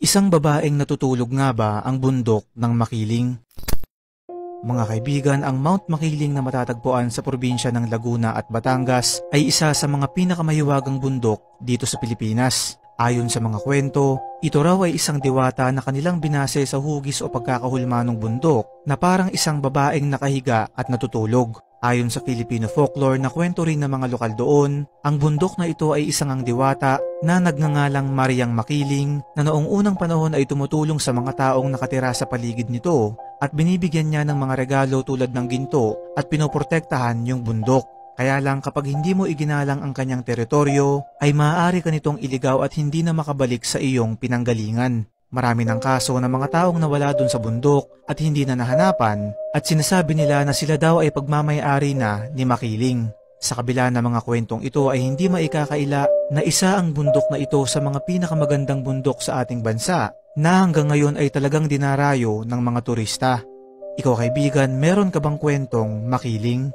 Isang babaeng natutulog nga ba ang bundok ng Makiling? Mga kaibigan, ang Mount Makiling na matatagpuan sa probinsya ng Laguna at Batangas ay isa sa mga pinakamahiwagang bundok dito sa Pilipinas. Ayon sa mga kwento, ito raw ay isang diwata na kanilang binase sa hugis o pagkakahulma ng bundok na parang isang babaeng nakahiga at natutulog. Ayon sa Filipino folklore na kwento rin ng mga lokal doon, ang bundok na ito ay isang diwata na nagngangalang Mariang Makiling na noong unang panahon ay tumutulong sa mga taong nakatira sa paligid nito at binibigyan niya ng mga regalo tulad ng ginto at pinoprotektahan yung bundok. Kaya lang kapag hindi mo iginalang ang kanyang teritoryo, ay maaari ka nitong iligaw at hindi na makabalik sa iyong pinanggalingan. Marami ng kaso ng mga taong nawala dun sa bundok at hindi na nahanapan at sinasabi nila na sila daw ay pagmamay-ari na ni Makiling. Sa kabila ng mga kwentong ito ay hindi maikakaila na isa ang bundok na ito sa mga pinakamagandang bundok sa ating bansa na hanggang ngayon ay talagang dinarayo ng mga turista. Ikaw kaibigan, meron ka bang kwentong Makiling?